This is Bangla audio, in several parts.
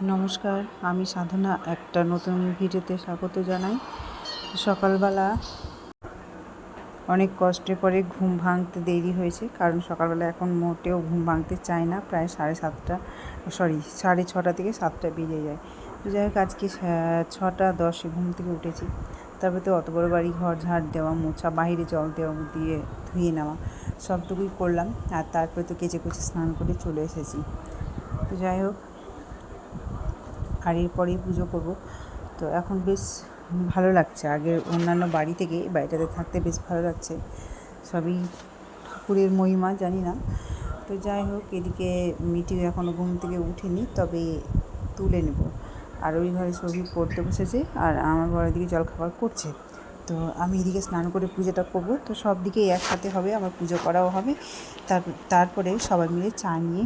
নমস্কার, আমি সাধনা একটা নতুন ভিডিওতে স্বাগত জানাই। সকালবেলা অনেক কষ্টে পরে ঘুম ভাঙতে দেরি হয়েছে, কারণ সকালবেলা এখন মোটেও ঘুম ভাঙতে চায় না। প্রায় 6:30 থেকে 7টা বেজে যায়। তো যাই হোক, আজকে 6:10 ঘুম থেকে উঠেছি। তারপরে তো অত বড় বাড়ি, ঘর ঝাড় দেওয়া, মোছা, বাহিরে জল দেওয়া দিয়ে ধুয়ে নেওয়া সবটুকুই করলাম। আর তারপরে তো কেচে কুচে স্নান করে চলে এসেছি। তো যাই হোক, আর এরপরেই পুজো করব। তো এখন বেশ ভালো লাগছে, আগের অন্যান্য বাড়ি থেকে বাড়িটাতে থাকতে বেশ ভালো লাগছে। সবই ঠাকুরের মহিমা, জানি না। তো যাই হোক, এদিকে মিটিও এখনও ঘুম থেকে উঠেনি, তবে তুলে নেব। আর ওই ঘরে ছবি পড়তে বসেছে, আর আমার বড় দিকে জলখাবার করছে। তো আমি এদিকে স্নান করে পুজোটা করব। তো সব দিকেই একসাথে হবে, আমার পুজো করাও হবে। তারপরে সবাই মিলে চা নিয়ে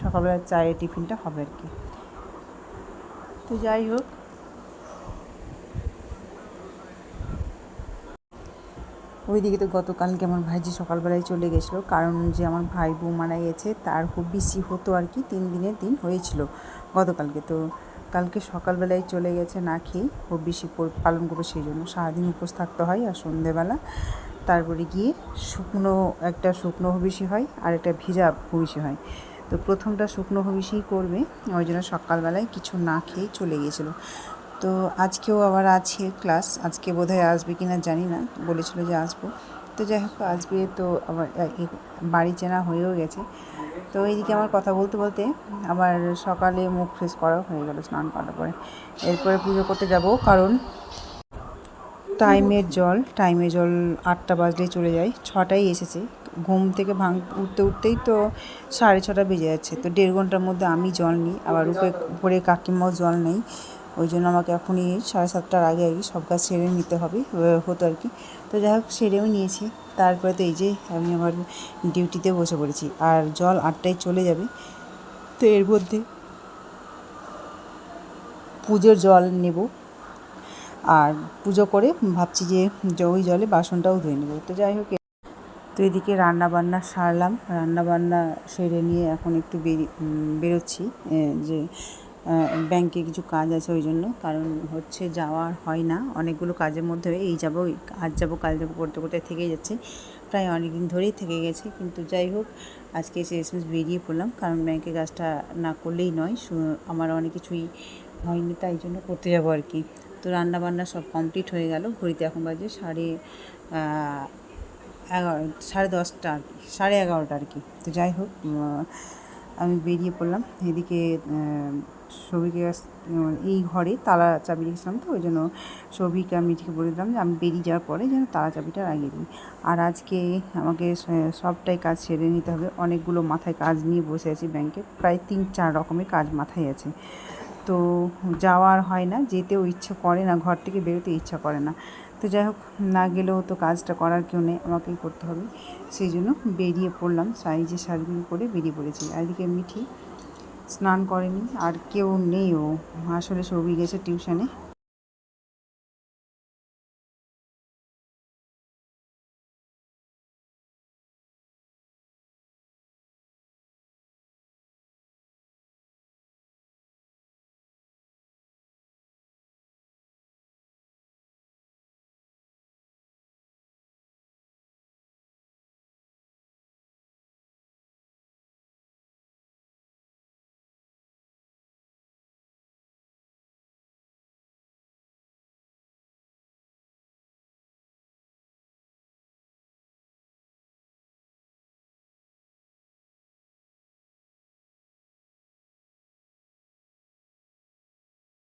সকালবেলা চায়ের টিফিনটা হবে আর কি। তো যাই হোক, ওইদিকে তো গতকালকে আমার ভাইজি সকালবেলায় চলে গেছিলো, কারণ যে আমার ভাই বউ মারা গেছে তার খুব বেশি হতো আর কি, 3 দিনের দিন হয়েছিল গতকালকে। তো কালকে সকালবেলায় চলে গেছে না খেয়ে, খুব বেশি পালন করবে, সেই জন্য সারাদিন উপোস থাকতে হয়। আর সন্ধেবেলা তারপরে গিয়ে একটা শুকনো হবিষি হয়, আর একটা ভিজা হবিষি হয়। তো প্রথমটা শুকনো হবিষিই করবে, ওই জন্য সকালবেলায় কিছু না খেয়েই চলে গিয়েছিলো। তো আজকেও আবার আছে ক্লাস, আজকে বোধহয় আসবে কি না জানি না, বলেছিল যে আসবো। তো যাই হোক, আসবে। তো আবার বাড়ি চেনা হয়েও গেছে। তো এইদিকে আমার কথা বলতে বলতে আবার সকালে মুখ ফ্রেশ করাও হয়ে গেল স্নান করার পরে। এরপরে পুজো করতে যাব, কারণ টাইমের জল 8টা বাজলেই চলে যায়, 6টায় এসেছে। ঘুম থেকে উঠতেই তো 6:30 বেজে যাচ্ছে। তো 1.5 ঘন্টার মধ্যে আমি জল নিই, আবার উপরে কাকিমাও জল নেই। ওই জন্য আমাকে এখনই 7:30টার আগে সব কাজ সেরে নিতে হতো আর কি। তো যাই হোক, সেরেও নিয়েছি। তারপরে তো এই যে আমি আমার ডিউটিতে বসে পড়েছি, আর জল 8টায় চলে যাবে। তো এর মধ্যে পুজোর জল নেব, আর পুজো করে ভাবছি যে ওই জলে বাসনটাও ধুয়ে নেব। তো যাই হোক, তো এদিকে রান্নাবান্না সারলাম, রান্নাবান্না সেরে নিয়ে এখন একটু বেরোচ্ছি, যে ব্যাংকে কিছু কাজ আছে ওই জন্য। কারণ হচ্ছে যাওয়ার হয় না, অনেকগুলো কাজের মধ্যে আজ যাবো কাল যাবো করতে করতে থেকেই যাচ্ছে, প্রায় অনেক দিন ধরেই থেকে গেছে। কিন্তু যাই হোক, আজকে শেষমেশ বেরিয়ে পড়লাম, কারণ ব্যাংকে কাজটা না করলেই নয়। আমার অনেক কিছুই হয়নি, তাই জন্য করতে যাবো আর কি। তো রান্নাবান্না সব কমপ্লিট হয়ে গেল। ঘড়িতে এখন বাজে 10:30 আর কি, 11:30 আর কি। তো যাই হোক, আমি বেরিয়ে পড়লাম। এদিকে সৌভিকে এই ঘরে তালা চাবি রেখেছিলাম, তো ওই জন্য সৌভিকে আমি ঠিক বলে দিলাম যে আমি বেরিয়ে যাওয়ার পরে যেন তালা চাবিটা লাগিয়ে দিই। আর আজকে আমাকে সবটাই কাজ সেরে নিতে হবে। অনেকগুলো মাথায় কাজ নিয়ে বসে আছি ব্যাংকে, প্রায় 3-4 রকমের কাজ মাথায় আছে। তো যাওয়ার হয় না, যেতেও ইচ্ছা করে না, ঘর থেকে বেরোতে ইচ্ছা করে না। তো যাই হোক, না গেলেও তো কাজটা করার কেউ নেই, আমাকেই করতে হবে। সেই জন্য বেরিয়ে পড়লাম, সাইজে শাড়ি করে বেরিয়ে পড়েছি। আর এদিকে মিঠি স্নান করেনি, আর কেউ নেই, ও আসলে সবই গেছে টিউশনে।